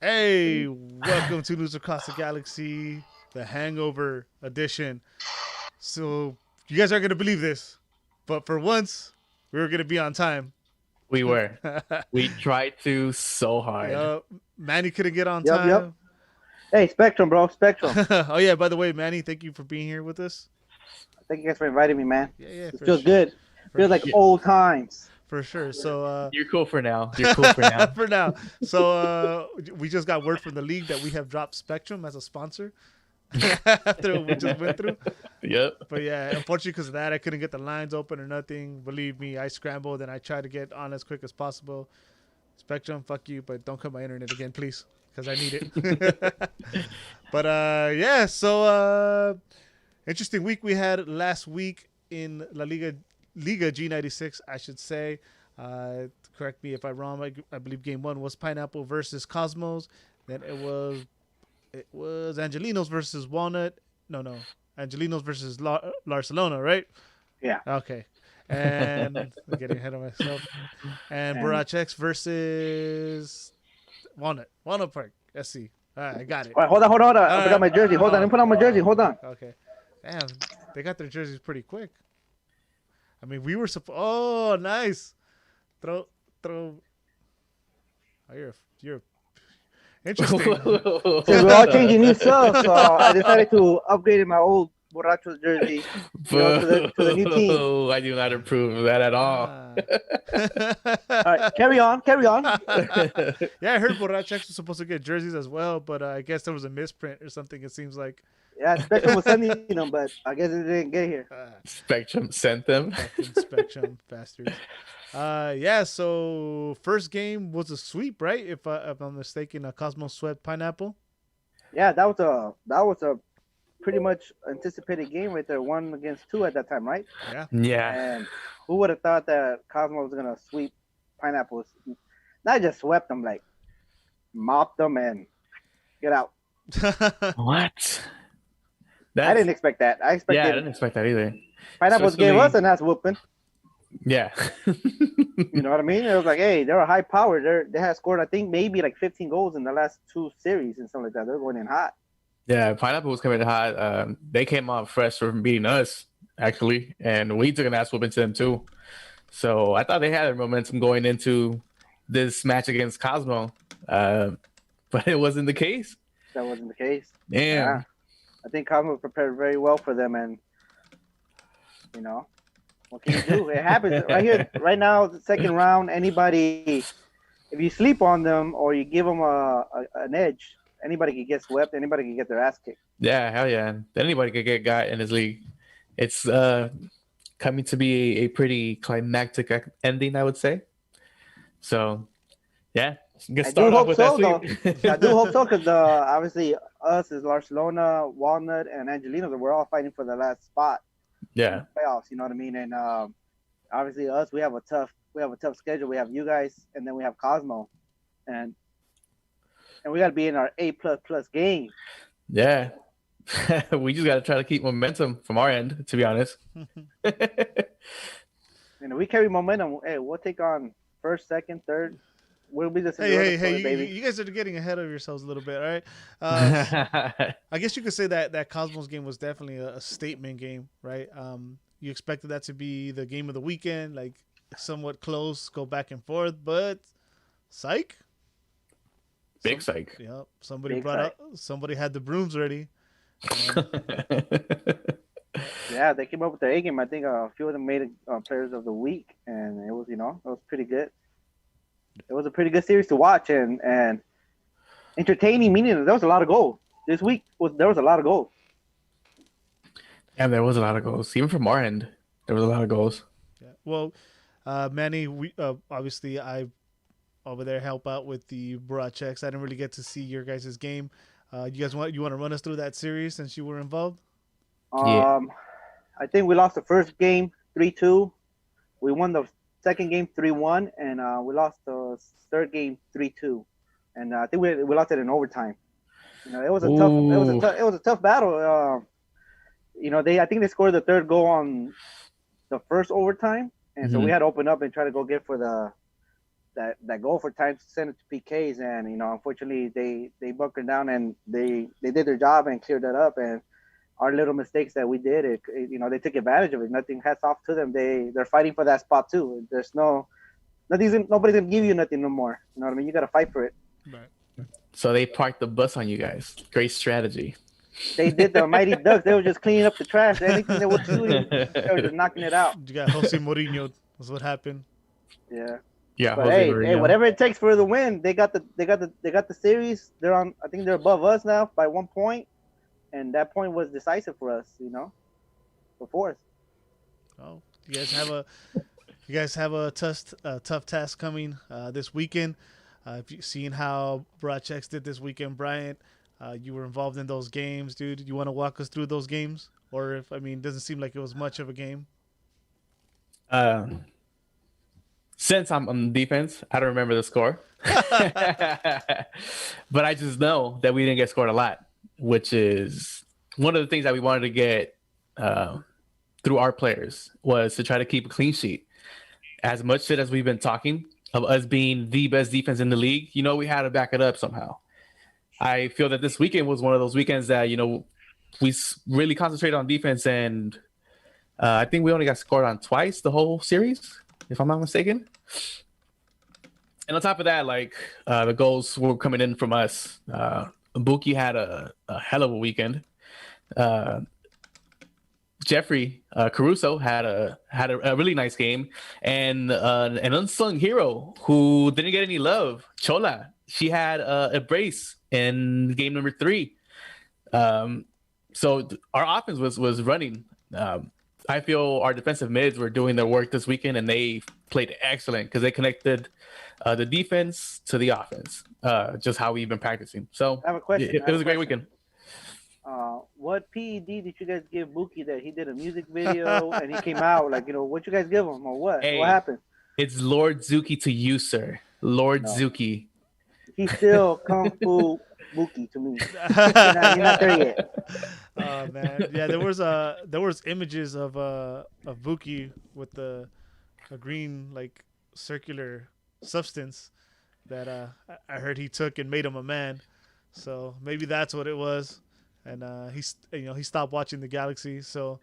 Hey, welcome to News Across the Galaxy, the Hangover edition. So, you guys aren't going to believe this, but for once, we were going to be on time. We were. We tried to so hard. Yeah, Manny couldn't get on Yep, yep. time. Hey, Spectrum, bro. Spectrum. Oh, yeah, by the way, Manny, thank you for being here with us. Thank you guys for inviting me, man. Yeah, It for feels sure. good. For, Feels like Yeah, old times. for sure. So, you're cool for now. You're cool for now. for now. So, we just got word from the league that we have dropped Spectrum as a sponsor after what we just went through. Yep. But yeah, unfortunately, because of that, I couldn't get the lines open or nothing. Believe me, I scrambled and I tried to get on as quick as possible. Spectrum, fuck you, but don't cut my internet again, please, because I need it. But yeah, so interesting week we had last week in Liga G96, I should say. Correct me if I'm wrong. I believe game one was Pineapple versus Cosmos. Then it was Angelinos versus Walnut. No, Angelinos versus Barcelona, right? Yeah. Okay. And I'm getting ahead of myself. And And Barach X versus Walnut Park SC. All right, I got it. all right, hold on. I All forgot my jersey. Hold on. Let me put on my jersey. Hold on. Okay. Damn, they got their jerseys pretty quick. I mean, we were supposed. Oh, nice. Throw. Oh, you're interesting. So we're all changing new stuff, so I decided to upgrade my old Borracho jersey, to the new team. I do not approve of that at all. Ah. All right, carry on. Yeah, I heard Borrachex was supposed to get jerseys as well, but I guess there was a misprint or something. It seems like Yeah, Spectrum was sending them, but I guess it didn't get here. Spectrum sent them. fucking Spectrum bastards. Yeah. So first game was a sweep, right? If I'm mistaken, Cosmos swept Pineapple. Yeah, that was a pretty much anticipated game right there, 1-2 at that time, right? Yeah. Yeah. And who would have thought that Cosmo was gonna sweep Pineapples? Not just swept them, like mopped them and get out. What? I didn't expect that. I Yeah, I expected didn't expect that either. Pineapples gave Especially- us an ass whooping. Yeah. You know what I mean? It was like, hey, they're a high power. They had scored, I think, maybe like 15 goals in the last 2 series and something like that. They're going in hot. Yeah, Pineapple was coming hot. They came off fresh from beating us, actually, and we took an ass whooping to them too. So I thought they had momentum going into this match against Cosmo, but it wasn't the case. That wasn't the case. Damn. Yeah. I think Cosmo prepared very well for them, and you know, what can you do? It happens right here, right now. The second round, anybody, if you sleep on them or you give them an edge, anybody can get swept. Anybody can get their ass kicked. Yeah, hell yeah. Anybody could get got in this league. It's coming to be a pretty climactic ending, I would say. So, yeah, get I do started off hope with so, that sweep. I do hope so, because obviously us as Barcelona, Walnut, and Angelinos, we're all fighting for the last spot Yeah, playoffs. You know what I mean? And obviously us, we have a tough schedule. We have you guys, and then we have Cosmo, and we got to be in our A++ game. yeah. We just got to try to keep momentum from our end, to be honest. You know, we carry momentum. Hey, we'll take on first, second, third. We'll be the Hey, baby. you guys are getting ahead of yourselves a little bit, all right? I guess you could say that Cosmos game was definitely a statement game, right? You expected that to be the game of the weekend, like somewhat close, go back and forth, but psych. Big psych. Yeah, somebody Big brought psych. up. Somebody had the brooms ready. Yeah, they came up with their A game. I think a few of them made it players of the week, and it was, it was pretty good. It was a pretty good series to watch and entertaining. Meaning there was a lot of goals this week. There was a lot of goals. And there was a lot of goals. Even from our end, there was a lot of goals. Yeah. Well, Manny, we obviously I over there help out with the broad checks. I didn't really get to see your guys' game. You want to run us through that series since you were involved? Yeah. I think we lost the first game 3-2. We won the second game 3-1, and we lost the third game 3-2. And I think we lost it in overtime. It was a tough battle. I think they scored the third goal on the first overtime, and so we had to open up and try to go get for that goal for time to send it to PKs, and unfortunately they bunkered down and they did their job and cleared that up, and our little mistakes that we did, they took advantage of it. Nothing, hats off to them. They're fighting for that spot too. There's nobody's gonna give you nothing no more. You know what I mean? You gotta fight for it. Right. So they parked the bus on you guys. Great strategy. They did the Mighty Ducks. They were just cleaning up the trash. Anything they were shooting, they were just knocking it out. You got Jose Mourinho. That's what happened. Yeah. Yeah, But Jose hey, Mourinho. whatever it takes for the win. They got the series. They're on. I think they're above us now by 1 point, and that point was decisive for us. For fourth. Oh, you guys have a tough task coming this weekend. If you seen how Broadchecks did this weekend, Bryant, you were involved in those games, dude. You want to walk us through those games, or it doesn't seem like it was much of a game. Since I'm on defense, I don't remember the score. But I just know that we didn't get scored a lot, which is one of the things that we wanted to get through our players, was to try to keep a clean sheet. As much shit as we've been talking of us being the best defense in the league, we had to back it up somehow. I feel that this weekend was one of those weekends that, we really concentrated on defense, and I think we only got scored on twice the whole series, if I'm not mistaken. And on top of that, the goals were coming in from us. Buki had a hell of a weekend. Jeffrey Caruso had a really nice game, and an unsung hero who didn't get any love, Chola. She had a brace in game number 3. So our offense was running. I feel our defensive mids were doing their work this weekend, and they played excellent because they connected the defense to the offense, just how we've been practicing. So I have a question. It was a great weekend. What PED did you guys give Buki that he did a music video and he came out? What you guys give him or what? Hey, what happened? It's Lord Zuki to you, sir. Lord Zuki. He's still Kung Fu Buki to me. He's not there yet. Oh man, yeah. There was images of Buki with a green circular substance that I heard he took and made him a man. So maybe that's what it was. And he stopped watching the Galaxy. So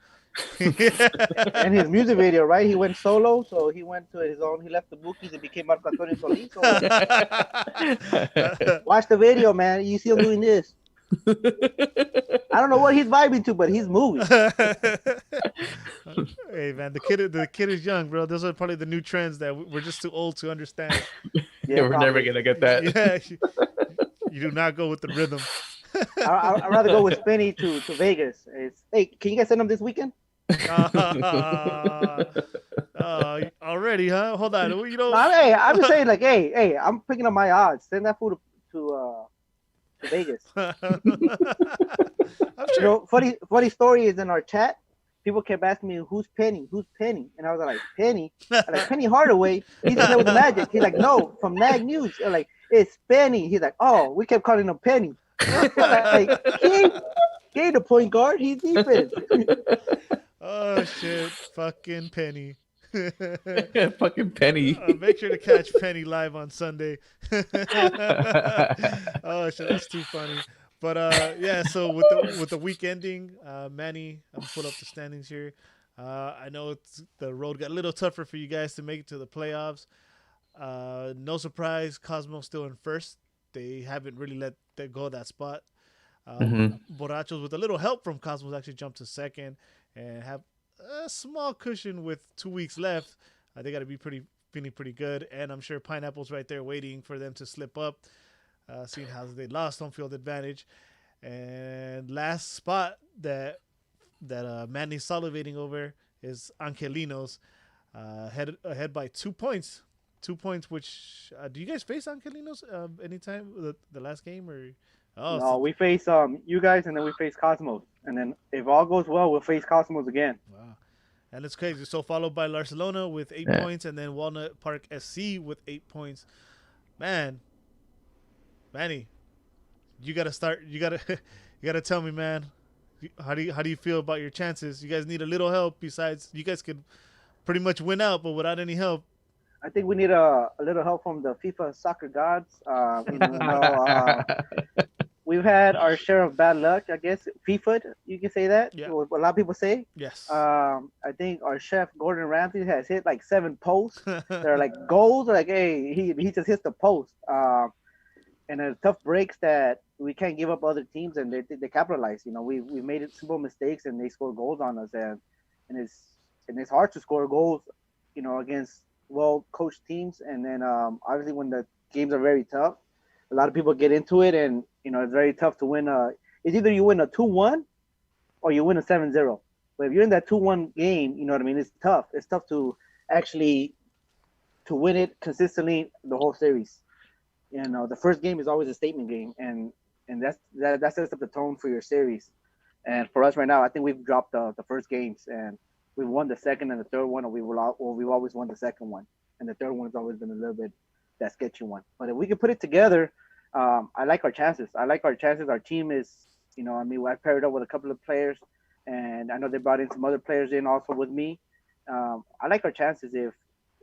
and his music video, right? He went solo, so he went to his own. He left the Bookies and became Marco Antonio Solís. So watch the video, man. You see him doing this. I don't know what he's vibing to, but he's moving. Hey man, the kid is young, bro. Those are probably the new trends that we're just too old to understand. Yeah, we're never gonna get that. Yeah, you do not go with the rhythm. I'd rather go with Spenny to Vegas. Hey, can you guys send him this weekend? Already, huh? Hold on. Hey, I'm just saying, hey, I'm picking up my odds. Send that fool to Vegas. I'm sure. Funny story is in our chat. People kept asking me, who's Penny? And I was like, Penny? I'm like, Penny Hardaway. He's in there with the Magic. He's like, no, from Mag News. I'm like, it's Penny. He's like, oh, we kept calling him Penny. Like, he ain't a point guard. He's defense. Oh shit! Fucking Penny. Fucking Penny. Make sure to catch Penny live on Sunday. Oh shit, that's too funny. But yeah. So with the week ending, Manny, I'm pull up the standings here. I know the road got a little tougher for you guys to make it to the playoffs. No surprise, Cosmo's still in first. They haven't really let go of that spot. Borrachos, with a little help from Cosmos, actually jumped to second and have a small cushion with 2 weeks left. They got to be feeling pretty good, and I'm sure Pineapple's right there waiting for them to slip up, seeing how they lost home field advantage. And last spot that Manny's salivating over is Angelinos, ahead by 2 points. 2 points, which do you guys face Angelinos anytime the last game or? Oh, no, we face you guys, and then we face Cosmos, and then if all goes well, we'll face Cosmos again. Wow, and it's crazy. So followed by Barcelona with 8 points, and then Walnut Park SC with 8 points. Man, Manny, you gotta start. You gotta tell me, man. How do you feel about your chances? You guys need a little help. Besides, you guys could pretty much win out, but without any help. I think we need a little help from the FIFA soccer gods. We've had our share of bad luck, I guess. FIFA, you can say that. Yeah. What a lot of people say. Yes. I think our chef Gordon Ramsay has hit like 7 posts. They're like goals. Like, hey, he just hits the post. And tough breaks that we can't give up other teams, and they capitalize. We made it simple mistakes, and they score goals on us, and it's hard to score goals, against well coached teams. And then obviously when the games are very tough, a lot of people get into it, and it's very tough to win. It's either you win a 2-1 or you win a 7-0. But if you're in that 2-1 game, you know what I mean. It's tough. It's tough to actually to win it consistently the whole series. The first game is always a statement game, and that sets up the tone for your series. And for us right now, I think we've dropped the first games, and we've won the second and the third one, or we've always won the second one, and the third one's always been a little bit that sketchy one. But if we can put it together, I like our chances. Our team is, I paired up with a couple of players, and I know they brought in some other players in also with me. I like our chances if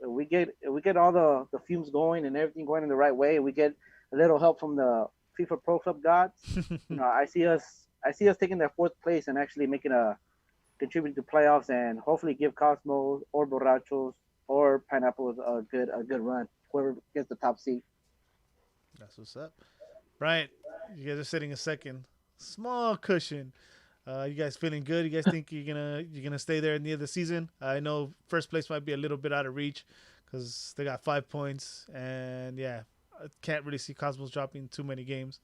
we get all the fumes going and everything going in the right way, and we get a little help from the FIFA Pro Club gods. I see us taking that fourth place and actually making contributing to playoffs, and hopefully give Cosmos or Borrachos or Pineapples a good run. Whoever gets the top seed. That's what's up. Bryant, you guys are sitting a second. Small cushion. You guys feeling good? You guys think you're gonna stay there at the end of the season? I know first place might be a little bit out of reach because they got 5 points, and yeah, I can't really see Cosmos dropping too many games.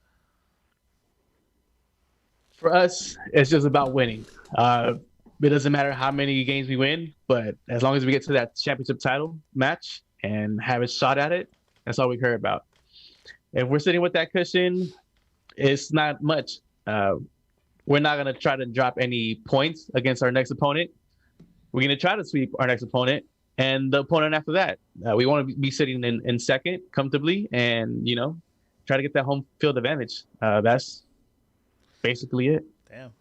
For us, it's just about winning. It doesn't matter how many games we win, but as long as we get to that championship title match and have a shot at it, that's all we care about. If we're sitting with that cushion, it's not much. We're not going to try to drop any points against our next opponent. We're going to try to sweep our next opponent and the opponent after that. We want to be sitting in second comfortably and, try to get that home field advantage. That's basically it. Damn.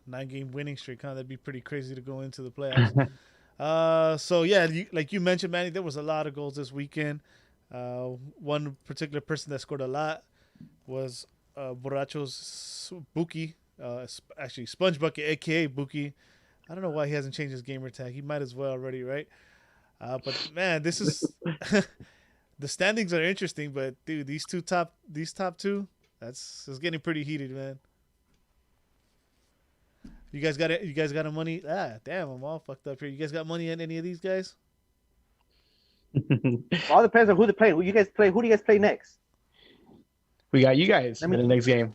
9-game winning streak, huh? That'd be pretty crazy to go into the playoffs. So, yeah, like you mentioned, Manny, there was a lot of goals this weekend. One particular person that scored a lot was Borracho's Buki. Actually, Sponge Bucket, a.k.a. Buki. I don't know why he hasn't changed his gamer tag. He might as well already, right? But, man, this is... the standings are interesting, but, dude, these top two, it's getting pretty heated, man. You guys got it? You guys got a money? Damn, I'm all fucked up here. You guys got money on any of these guys? All depends on who they play. Who do you guys play next? We got you guys in the next game.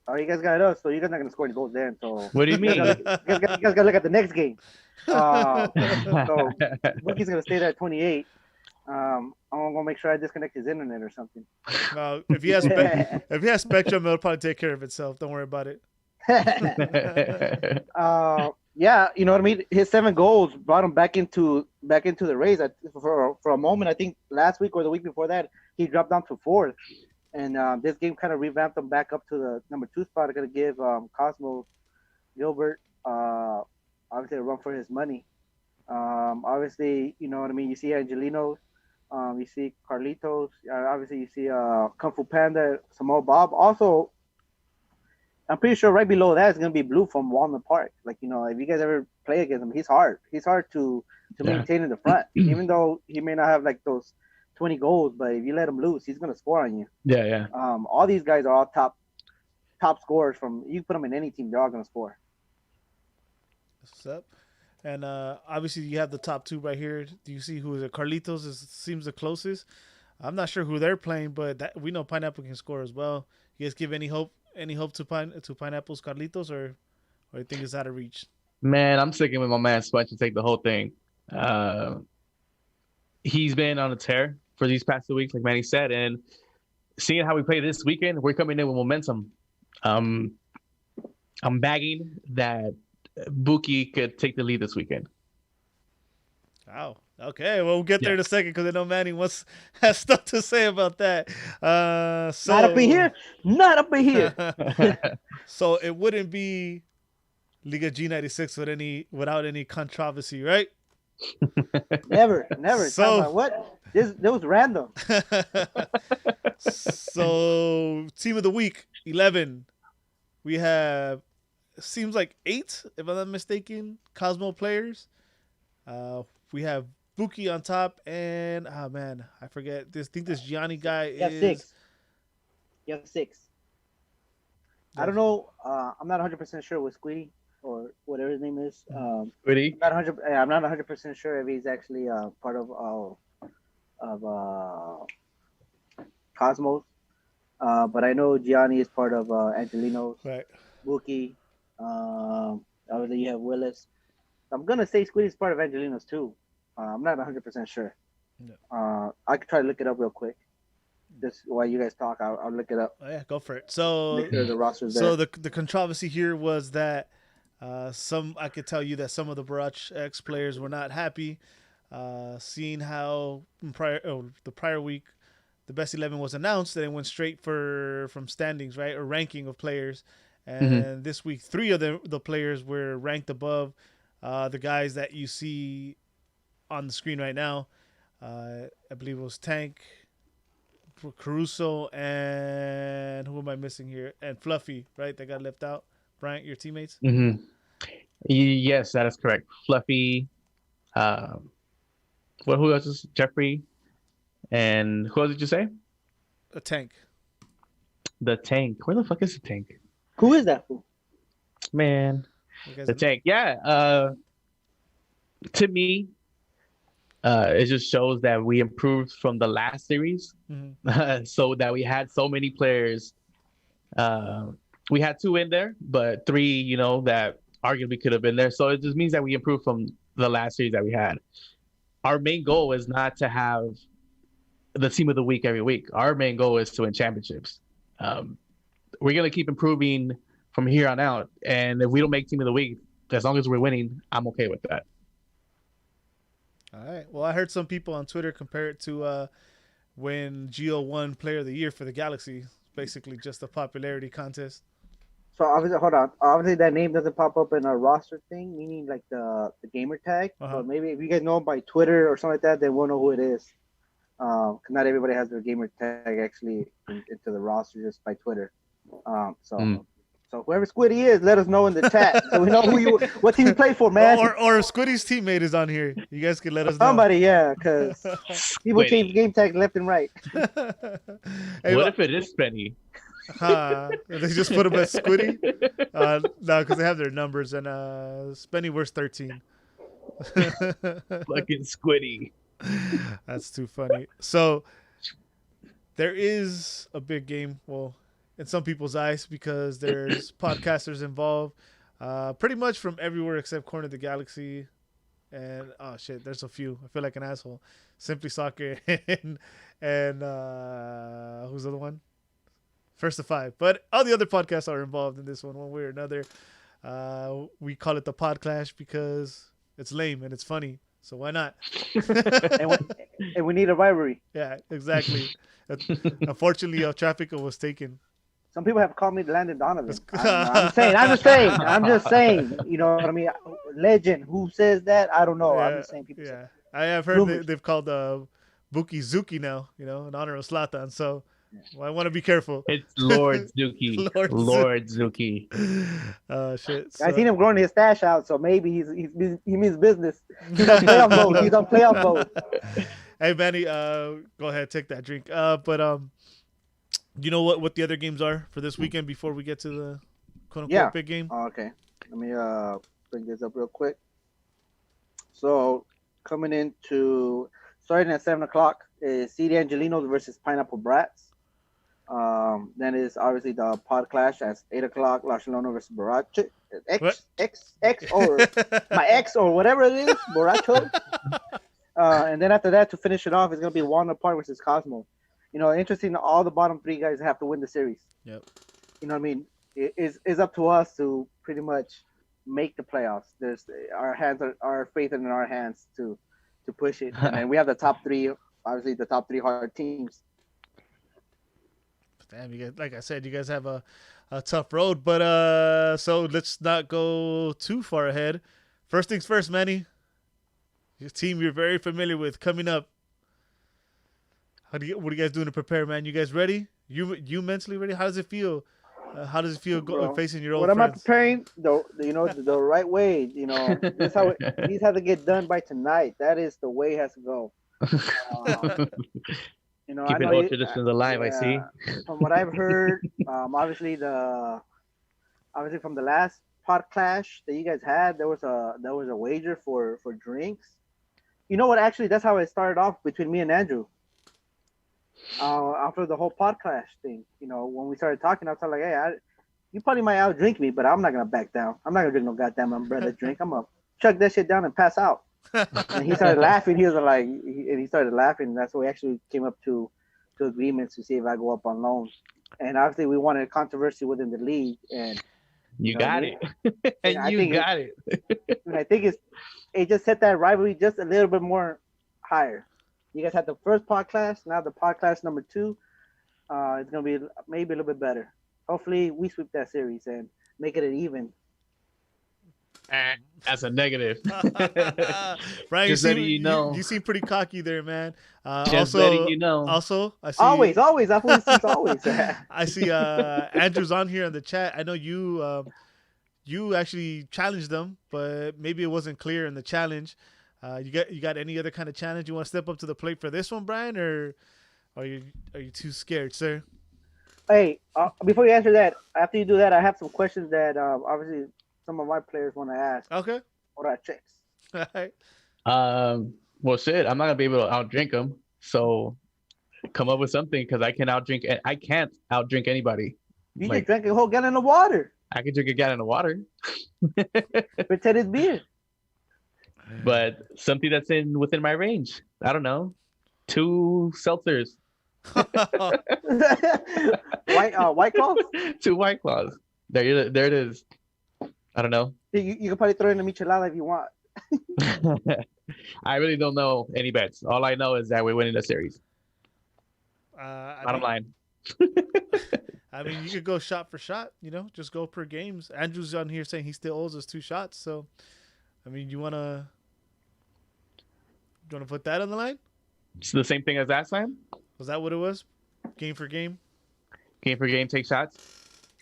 Oh, you guys got us, so you guys not gonna score any goals then. So what do you mean? You guys gotta look at the next game. So Bookie's gonna stay there at 28. I'm gonna make sure I disconnect his internet or something. If he has Spectrum, it'll probably take care of itself. Don't worry about it. Yeah, you know what I mean. His 7 goals brought him back into the race. For a moment, I think last week or the week before that, he dropped down to 4th, and this game kind of revamped him back up to the number 2 spot. I'm gonna give Cosmo Gilbert obviously a run for his money. Obviously, you know what I mean. You see Angelino, you see Carlitos. Obviously, you see Kung Fu Panda, Samoa Bob. Also, I'm pretty sure right below that is gonna be Blue from Walnut Park. Like, if you guys ever play against him, he's hard. He's hard to maintain in the front, even though he may not have like those 20 goals. But if you let him loose, he's gonna score on you. Yeah. All these guys are all top scorers. You put them in any team, they're all gonna score. What's up? And obviously you have the top 2 right here. Do you see who is it? Carlitos seems the closest. I'm not sure who they're playing, but we know Pineapple can score as well. You guys give any hope to Pineapple's Carlitos, or you think it's out of reach? Man, I'm sticking with my man Sponge to take the whole thing. He's been on a tear for these past 2 weeks, like Manny said, and seeing how we play this weekend, we're coming in with momentum. I'm bagging that Buki could take the lead this weekend. Wow. Okay, well, we'll get there in a second because I know Manny has stuff to say about that. So Not up in here. So it wouldn't be Liga G96 without any controversy, right? Never. So- Talking about what? This was random. So, team of the week 11. We have seems like 8, if I'm not mistaken, Cosmo players. We have Buki on top, and oh man, I forget. This think this Gianni guy You have is 6. You have 6. I don't know. I'm not 100% sure with Squeedy or whatever his name is. Pretty. I'm not 100% sure if he's actually part of Cosmos. But I know Gianni is part of Angelino's. Right. Wookie. Obviously, you have Willis. I'm gonna say Squiddy's part of Angelino's too. I'm not 100% sure. No. I could try to look it up real quick. Just while you guys talk, I'll look it up. Oh, yeah, go for it. So, Make sure the roster's there. so the controversy here was that I could tell you that some of the Barrage X players were not happy, seeing how the prior week the best 11 was announced, and it went straight from standings, right, or ranking of players. And this week, 3 of the players were ranked above the guys that you see on the screen right now. I believe it was Tank, Caruso, and who am I missing here? And Fluffy, right? That got left out. Bryant, your teammates? Mm-hmm. Yes, that is correct. Fluffy. Who else is Jeffrey? And who else did you say? A Tank. The Tank. Where the fuck is the Tank? Who is that fool? Man, the Tank. Yeah. To me, it just shows that we improved from the last series. Mm-hmm. So that we had so many players. We had 2 in there, but 3, that arguably could have been there. So it just means that we improved from the last series that we had. Our main goal is not to have the team of the week every week. Our main goal is to win championships. We're going to keep improving from here on out. And if we don't make team of the week, as long as we're winning, I'm okay with that. All right. Well, I heard some people on Twitter compare it to when Gio won Player of the Year for the Galaxy. Basically just a popularity contest. So obviously, hold on. Obviously, that name doesn't pop up in our roster thing, meaning like the gamer tag. But maybe if you guys know him by Twitter or something like that, then we'll know who it is. Cause not everybody has their gamer tag actually into the roster just by Twitter. So whoever Squiddy is, let us know in the chat so we know what team you play for, man. Or Squiddy's teammate is on here. You guys can let us know. Somebody, yeah, because people change game tags left and right. Hey, what if it is Spenny? They just put him as Squiddy? No, because they have their numbers, and Spenny wears 13. Fucking Squiddy. That's too funny. So there is a big game, well, in some people's eyes, because there's podcasters involved, pretty much from everywhere except Corner of the Galaxy, and oh shit, there's a few. I feel like an asshole. Simply Soccer and who's the other one? First to 5. But all the other podcasts are involved in this one way or another. We call it the Pod Clash because it's lame and it's funny. So why not? and we need a rivalry. Yeah, exactly. Unfortunately, Traffico was taken. Some people have called me Landon Donovan. I'm just saying. You know what I mean? Legend. Who says that? I don't know. Yeah, I'm just saying. People say. I have heard they've called Buki Zuki now, in honor of Zlatan. So I want to be careful. It's Lord Zuki. Lord Zuki. Oh, shit. I seen him growing his stash out, so maybe he means business. He's on playoff mode. He's on playoff mode. Hey, Manny, go ahead, take that drink. But you know what the other games are for this weekend before we get to the quote-unquote big game? Oh, okay. Let me bring this up real quick. So, starting at 7 o'clock is CD Angelinos versus Pineapple Brats. Then is obviously the Pod Clash at 8 o'clock, Barcelona versus Borracho. X, or my ex, or whatever it is, Borracho. And then after that, to finish it off, it's going to be Walnut Park versus Cosmo. Interesting, all the bottom 3 guys have to win the series. Yep. You know what I mean? It's up to us to pretty much make the playoffs. Our faith in our hands to push it. And we have the top 3, obviously the top 3 hard teams. Damn, like I said, you guys have a tough road. But so let's not go too far ahead. First things first, Manny. Your team you're very familiar with coming up. What are you guys doing to prepare, man? You guys ready? You mentally ready? How does it feel? How does it feel Bro, facing your old what am I friends? preparing? The right way. This how these have to get done by tonight. That is the way it has to go. I Keeping know old traditions alive. I see. From what I've heard, obviously from the last pod clash that you guys had, there was a wager for drinks. You know what? Actually, that's how it started off between me and Andrew. After the whole pod clash thing, when we started talking, I was like, "Hey, you probably might outdrink me, but I'm not gonna back down. I'm not gonna drink no goddamn umbrella drink. I'm gonna chuck that shit down and pass out." And he started laughing. He was like, he started laughing. That's why we actually came up to agreements to see if I go up on loan. And obviously, we wanted a controversy within the league, and you got it. And I think got it. And I think it just set that rivalry just a little bit more higher. You guys had the first podcast, now the podcast number 2. It's gonna be maybe a little bit better. Hopefully, we sweep that series and make it an even. That's a negative. Brian, Just letting you know. You seem pretty cocky there, man. Just letting you know. Also, I see Always. That's what it seems always. I see Andrew's on here in the chat. I know you actually challenged them, but maybe it wasn't clear in the challenge. You got any other kind of challenge you want to step up to the plate for this one, Brian, or are you too scared, sir? Hey, before you answer that, after you do that, I have some questions that obviously some of my players want to ask. Okay. What are checks? All right. Well, shit, I'm not gonna be able to outdrink them. So, come up with something because I can't outdrink anybody. You just drank a whole gallon of water. I can drink a gallon of water. Pretend it's beer. But something that's within my range. I don't know. 2 seltzers. White Claws? 2 White Claws. There it is. I don't know. You can probably throw in a michelada if you want. I really don't know any bets. All I know is that we're winning the series. Bottom line. I mean, you could go shot for shot. Just go per games. Andrew's on here saying he still owes us 2 shots. So, I mean, you wanna put that on the line? It's the same thing as last time. Was that what it was? Game for game. Game for game, take shots.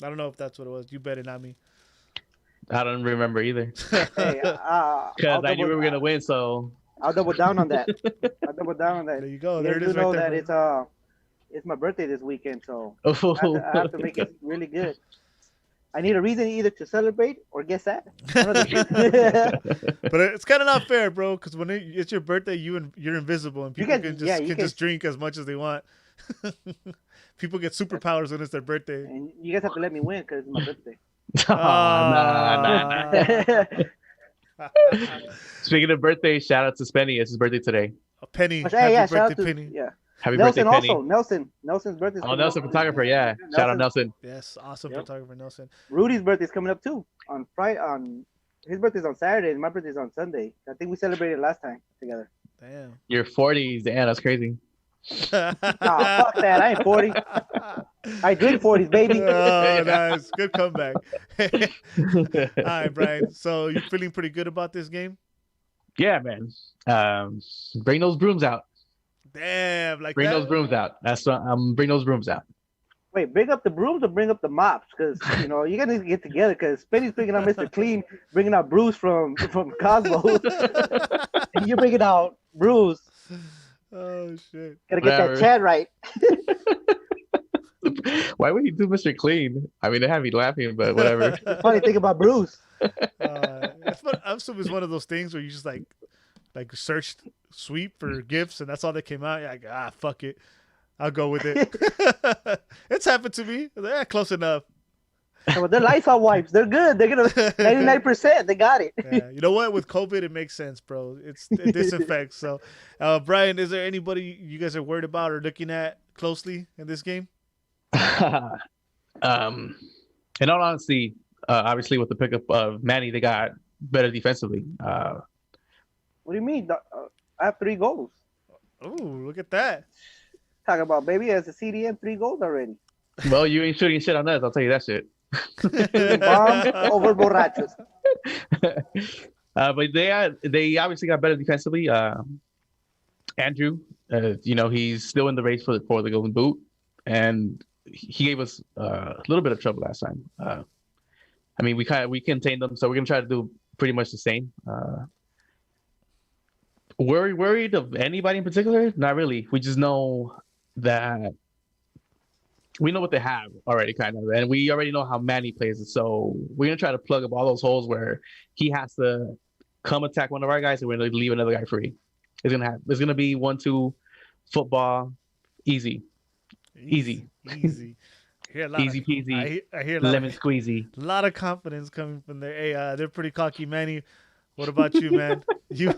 Uh, I don't know if that's what it was. You bet it, not me. I don't remember either. Hey, because I knew we were gonna win, so I'll double down on that. There you go. There it You is, know right there. that it's my birthday this weekend, so I have to make it really good. I need a reason either to celebrate or get sad. But it's kind of not fair, bro, because when it's your birthday, you're invisible, and people can just drink as much as they want. People get superpowers when it's their birthday. And you guys have to let me win because it's my birthday. Nah. Speaking of birthday, shout out to Spenny. It's his birthday today. Penny. Hey, Happy shout birthday, out to Penny. Happy Nelson birthday, Penny. also. Nelson's birthday. Oh, Nelson, photographer. Yeah. Shout out Nelson. Yes, awesome Yep. photographer, Nelson. Rudy's birthday's coming up too on Friday. His birthday's on Saturday and my birthday's on Sunday. I think we celebrated last time together. Damn. You're 40s. Damn, that's crazy. Nah, fuck that. I ain't 40. I drink 40s, baby. Oh, nice. Good comeback. All right, Brian. So you feeling pretty good about this game? Yeah, man. Bring those brooms out. Damn, like Bring that? those brooms out. That's what bring those brooms out. Wait, bring up the brooms or bring up the mops? Because you guys need to get together. Because Spenny's bringing out Mr. Clean, bringing out Bruce from Cosmo, and you're bringing out Bruce. Oh shit! Gotta get that chat right. Why would you do Mr. Clean? I mean, they have me laughing, but whatever. Funny thing about Bruce. I'm assuming it's one of those things where you just like searched sweep for gifts and that's all that came out. You're like, fuck it, I'll go with it. It's happened to me. They're close enough. Well, they're Lysol wipes. They're good. They're gonna 99%. They got it. Yeah, you know what? With COVID, it makes sense, bro. It disinfects. So, Brian, is there anybody you guys are worried about or looking at closely in this game? In all honesty, obviously with the pickup of Manny, they got better defensively. What do you mean? I have 3 goals. Oh, look at that. Talking about baby as a CDM, 3 goals already. Well, you ain't shooting shit on us. I'll tell you that shit. Bomb over borrachos. But they obviously got better defensively. Andrew, he's still in the race for the Golden Boot, and he gave us a little bit of trouble last time. I mean, we contained them, so we're gonna try to do pretty much the same. Worried of anybody in particular? Not really. We just know that we know what they have already, kind of, and we already know how Manny plays it. So we're gonna try to plug up all those holes where he has to come attack one of our guys, and we're gonna leave another guy free. It's gonna be 1-2 football, easy. Easy. I hear a lot Easy peasy. I hear a Lemon squeezy. lot of confidence coming from there. Hey, they're pretty cocky, Manny. What about you, man? You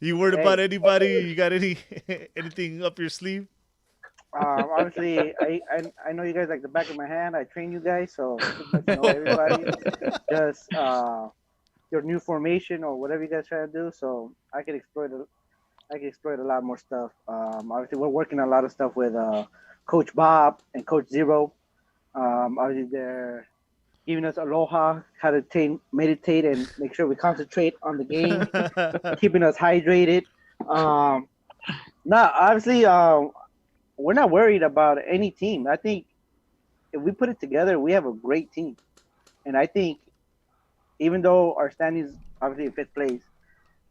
you worried about anybody? You got anything up your sleeve? Obviously, I know you guys like the back of my hand. I train you guys, so pretty much know everybody. Just your new formation or whatever you guys try to do, so I can exploit a lot more stuff. Obviously, we're working on a lot of stuff with Coach Bob and Coach Zero. Obviously, they're giving us aloha, how to meditate, and make sure we concentrate on the game, keeping us hydrated. Obviously, we're not worried about any team. I think if we put it together, we have a great team. And I think even though our standings obviously in fifth place,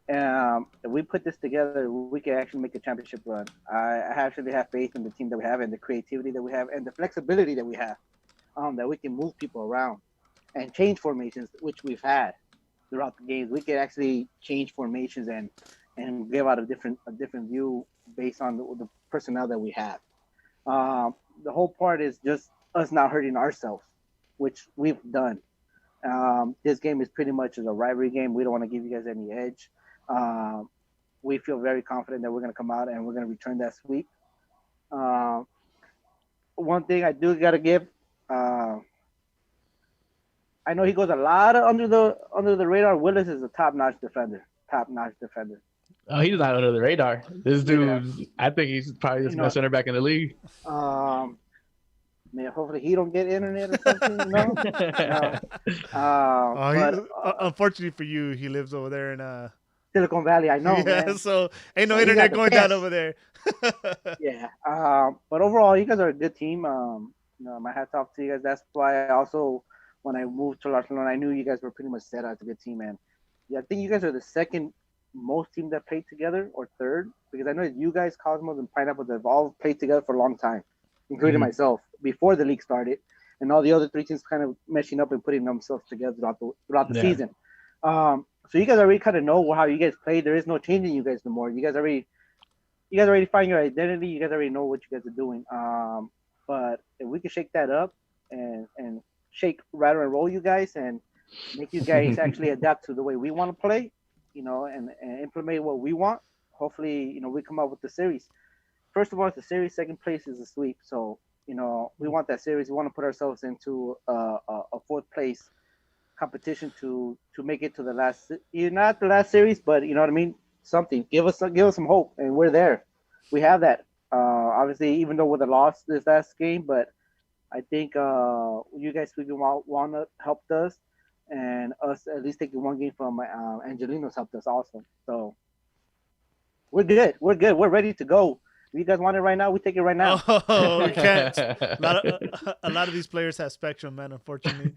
if we put this together, we can actually make a championship run. I actually have faith in the team that we have and the creativity that we have and the flexibility that we have, that we can move people around and change formations, which we've had throughout the games. We can actually change formations and give out a different view based on the personnel that we have. The whole part is just us not hurting ourselves, which we've done. This game is pretty much a rivalry game. We don't want to give you guys any edge. We feel very confident that we're going to come out and we're going to return that sweep. One thing I do got to give, I know he goes a lot under the radar. Willis is a top-notch defender. Oh, he's not under the radar. This dude, I think he's probably the best center back in the league. Man, hopefully he don't get internet or something. Unfortunately for you, he lives over there in Silicon Valley. I know, man. So ain't no internet going down over there. Yeah. But overall, you guys are a good team. My hats off to you guys. That's why I also, when I moved to Barcelona, I knew you guys were pretty much set as a good team, man. Yeah, I think you guys are the second most team that played together, or third, because I know you guys, Cosmos and Pineapple, have all played together for a long time, including myself, before the league started, and all the other three teams kind of meshing up and putting themselves together throughout the season. So you guys already kind of know how you guys play. There is no changing you guys no more. You guys already find your identity. You guys already know what you guys are doing. But if we can shake that up and shake, rattle, and roll you guys and make you guys actually adapt to the way we want to play, and implement what we want, hopefully, we come up with the series. First of all, it's a series. Second place is a sweep. So, we want that series. We want to put ourselves into a fourth place competition to make it to the last, not the last series, but you know what I mean? Something. Give us some hope, and we're there. We have that. Obviously, even though with a loss this last game, but I think you guys sweeping Walnut helped us, and us at least taking one game from Angelinos helped us also. So we're good. We're ready to go. If you guys want it right now, we take it right now. Oh, we can't. A lot of these players have spectrum, man, unfortunately.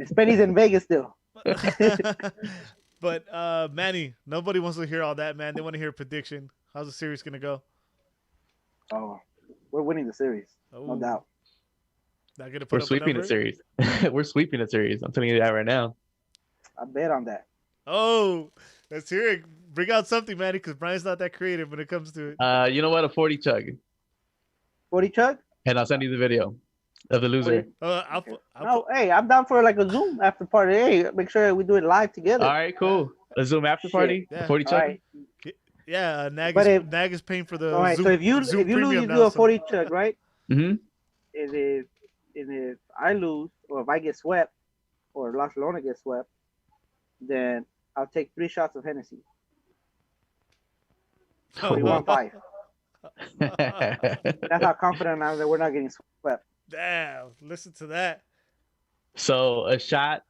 Spenny's in Vegas still. But Manny, nobody wants to hear all that, man. They want to hear a prediction. How's the series gonna go? Oh, we're winning the series, no doubt. Not gonna put We're sweeping the series. We're sweeping the series. I'm telling you that right now. I bet on that. Oh, let's hear it. Bring out something, Manny, because Brian's not that creative when it comes to it. You know what? A 40 chug. 40 chug? And I'll send you the video of the loser. Hey, I'm down for like a Zoom after party. Hey, make sure we do it live together. All right, cool. A Zoom after party. Yeah. 40 chug. Right. Yeah, Nag is paying for the. All right, Zoom, so if you lose, you do a 40 chug, right? Mm-hmm. And if I lose, or if I get swept, or Barcelona gets swept, then I'll take 3 shots of Hennessy. 41-5. That's how confident I am that we're not getting swept. Damn, listen to that. So a shot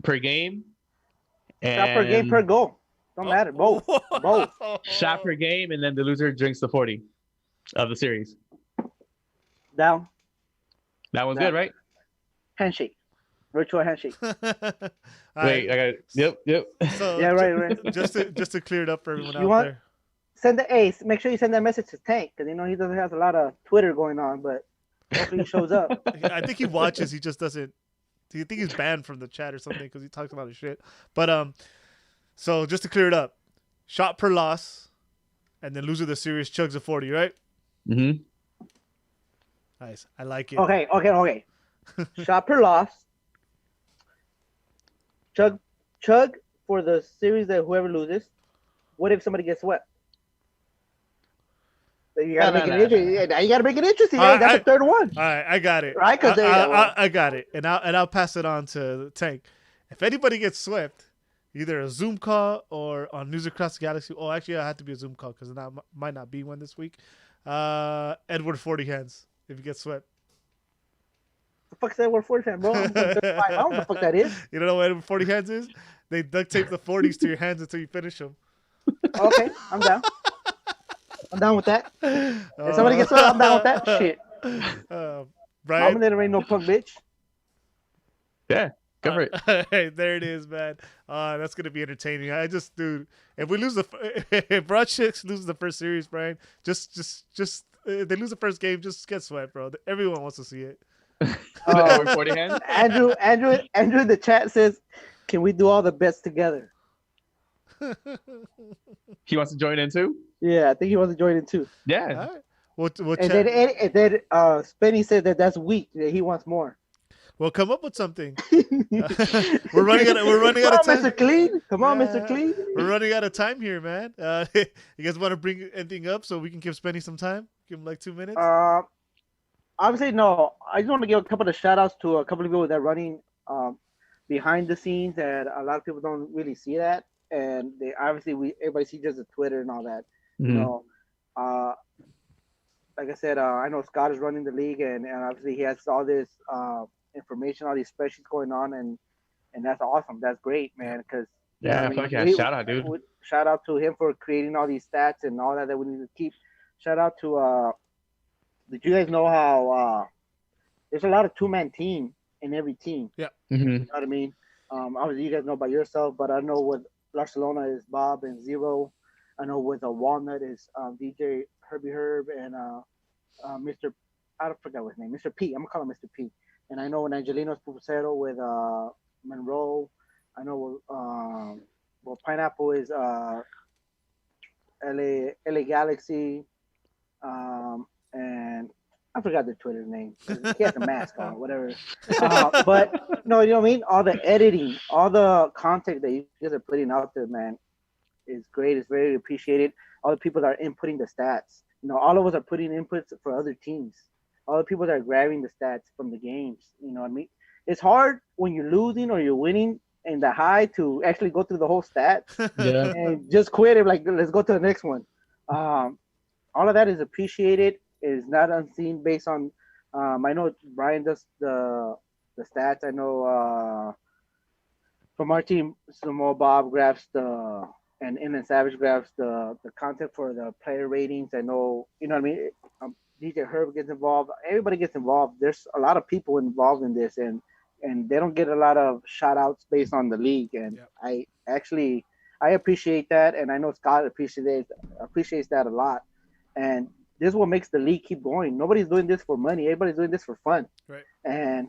per game, Shot per game per And goal. Don't matter. Both. Both. shot per game, and then the loser drinks the 40 of the series. Down. That one's Yeah. good, right? Handshake. Virtual handshake. All Wait, right. I got it. Yep. So Yeah, right. just to clear it up for everyone You out want- there. Send the ace. Make sure you send that message to Tank because he doesn't have a lot of Twitter going on, but hopefully he shows up. I think he watches. He just doesn't. I think he's banned from the chat or something because he talks a lot of shit. But so just to clear it up, shot per loss, and then loser of the series chugs a 40, right? Mm-hmm. Nice. I like it. Okay. Shot per loss. Chug for the series that whoever loses. What if somebody gets swept? So you gotta make it interesting. Now you gotta make it interesting. That's the third one. All right, I got it. Right? 'Cause I got it, and I'll pass it on to the Tank. If anybody gets swept, either a Zoom call or on News Across the Galaxy. Oh, actually, I had to be a Zoom call because there might not be one this week. Edward 40 hands if you get swept. The fuck's that word for fan, bro? I'm 35. I don't know what the fuck that is. You don't know what Edward 40 hands is? They duct tape the 40s to your hands until you finish them. Okay, I'm down. I'm down with that. If somebody gets swept, I'm down with that. Shit. Brian? I'm gonna ain't no punk bitch. Yeah, go for it. Hey, there it is, man. That's gonna be entertaining. Dude, if we lose if Broad Chicks loses the first series, Brian, just they lose the first game, just get swept, bro. Everyone wants to see it. Over 40 hands? Andrew in the chat says, "Can we do all the bets together?" He wants to join in too? Yeah, I think he wants to join in too. Yeah. All right. We'll And then Spenny said that that's weak. That he wants more. We'll come up with something. We're running out of time. Mr. Clean. Come on, Mr. Clean. We're running out of time here, man. You guys want to bring anything up so we can give Spenny some time? Give him like 2 minutes. Obviously, no. I just want to give a couple of shout outs to a couple of people that are running behind the scenes that a lot of people don't really see that. And they everybody sees just the Twitter and all that. Mm-hmm. You know, like I said, I know Scott is running the league, and obviously he has all this information, all these spreadsheets going on, and that's awesome. That's great, man. Because shout out, dude. Shout out to him for creating all these stats and all that we need to keep. Shout out to did you guys know how there's a lot of two-man team in every team? Yeah. Mm-hmm. You know what I mean? Obviously you guys know by yourself, but I know with Barcelona is Bob and Zero. I know with Walnut is DJ Herbie Herb and Mr. I forgot his name, Mr. P. I'm gonna call him Mr. P. And I know in Angelino's Pupusero with Monroe. I know Pineapple is LA Galaxy. And I forgot the Twitter name. He has a mask on, whatever. But no, you know what I mean? All the editing, all the content that you guys are putting out there, man, is great. It's very appreciated. All the people that are inputting the stats. You know, all of us are putting inputs for other teams. All the people that are grabbing the stats from the games. You know what I mean? It's hard when you're losing or you're winning in the high to actually go through the whole stats and just quit it. Like, let's go to the next one. All of that is appreciated. It is not unseen based on. I know Brian does the stats. I know from our team, Samoa Bob grabs and Inland Savage grabs the content for the player ratings. I know, you know what I mean. DJ Herb gets involved. Everybody gets involved. There's a lot of people involved in this, and they don't get a lot of shout outs based on the league. And I appreciate that, and I know Scott appreciates that a lot. And this is what makes the league keep going. Nobody's doing this for money. Everybody's doing this for fun. Right. And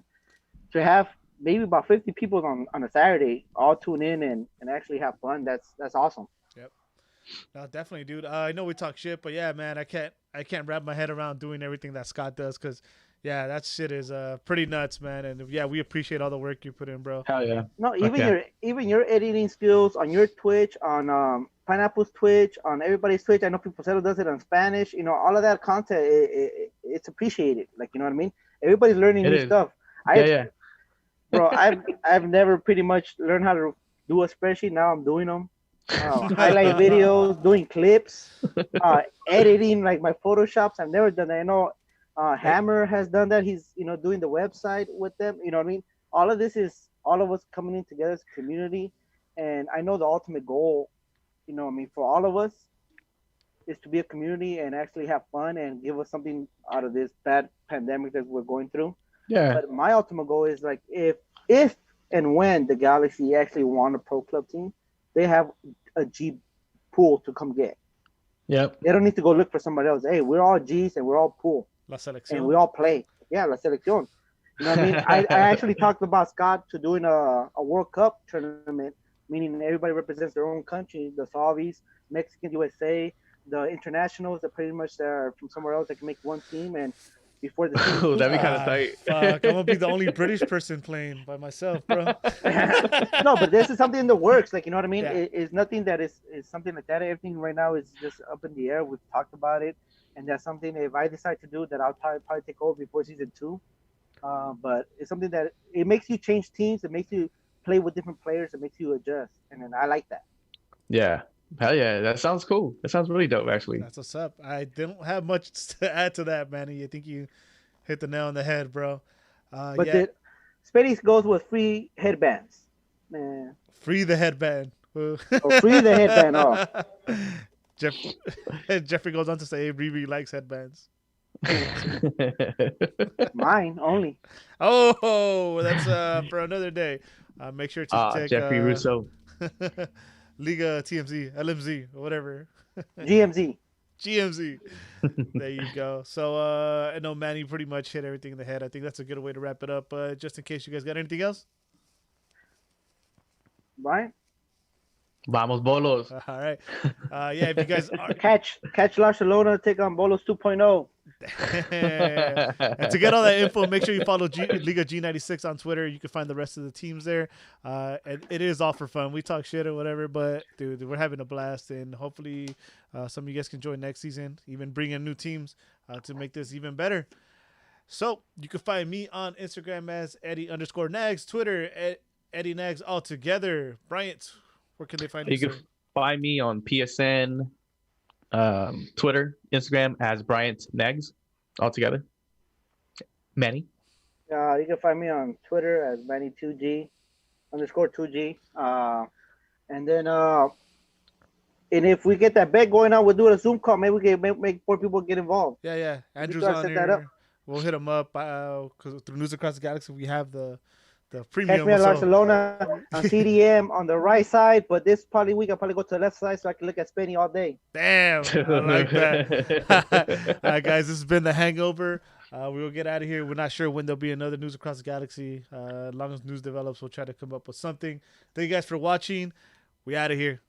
to have maybe about 50 people on a Saturday all tune in and actually have fun, that's awesome. Yep. No, definitely, dude. I know we talk shit, but yeah, man, I can't wrap my head around doing everything that Scott does because, yeah, that shit is pretty nuts, man. And yeah, we appreciate all the work you put in, bro. Hell yeah. No, even your editing skills on your Twitch, on Pineapple's Twitch, on everybody's Twitch. I know Pupusero does it on Spanish. You know, all of that content, it's appreciated. Like, you know what I mean? Everybody's learning new stuff. Bro, I've never pretty much learned how to do a spreadsheet. Now I'm doing them. Highlight videos, doing clips, editing like my Photoshops. I've never done that. I know Hammer has done that. He's doing the website with them. You know what I mean? All of this is all of us coming in together as a community And I know the ultimate goal, for all of us is to be a community and actually have fun and give us something out of this bad pandemic that we're going through. Yeah. But my ultimate goal is like if and when the Galaxy actually want a pro club team, they have a G pool to come get. Yep. They don't need to go look for somebody else. Hey, we're all G's and we're all pool La and selección. we all play. Yeah, la selección. You know what I mean? I actually talked about Scott to doing a World Cup tournament, meaning everybody represents their own country. The Salvies, Mexican, USA, the internationals that pretty much are from somewhere else that can make one team. And before the season, Oh, that'd be kind of tight. Fuck, I'm gonna be the only British person playing by myself, bro. no, but this is something in the works. Like, you know what I mean? Yeah. It's nothing that is something like that. Everything right now is just up in the air. We've talked about it, and that's something if I decide to do that, I'll probably take over before season 2. But it's something that it makes you change teams. It makes you play with different players. It makes you adjust, and then I like that. Yeah. Hell yeah. That sounds cool. That sounds really dope, actually. That's what's up. I don't have much to add to that, Manny. I think you hit the nail on the head, bro. But Yeah, Spades goes with free headbands. Man. free the headband. Oh, free the headband. Oh. Jeffrey goes on to say Riri likes headbands. Mine only. Oh, that's for another day. Make sure to check Jeffrey Russo. Liga TMZ, LMZ, or whatever. GMZ. GMZ. There you go. So I know Manny pretty much hit everything in the head. I think that's a good way to wrap it up. Just in case you guys got anything else. Right? Vamos Bolos. All right. Yeah, if you guys are... Catch Barcelona, take on Bolos 2.0. And to get all that info, make sure you follow Liga G96 on Twitter. You can find the rest of the teams there. And it is all for fun. We talk shit or whatever, but dude, we're having a blast. And hopefully some of you guys can join next season, even bring in new teams to make this even better. So you can find me on Instagram as Eddie_Nags, Twitter at Eddie Nags all together. Bryant, where can they find you? You can find me on PSN, Twitter, Instagram as Bryant Nags all together. Manny. You can find me on Twitter as Manny2G_2G. And then and if we get that bet going on, we'll do a Zoom call. Maybe we can make more people get involved. Yeah. Andrew's gotta on set here. that up. We'll hit him up because through News Across the Galaxy we have the Catch premium. me at so- Barcelona on CDM on the right side, but this week I'll probably go to the left side so I can look at Spenny all day. Damn, I like that. All right, guys, this has been the Hangover. We will get out of here. We're not sure when there'll be another News Across the Galaxy. As long as news develops, we'll try to come up with something. Thank you guys for watching. We out of here.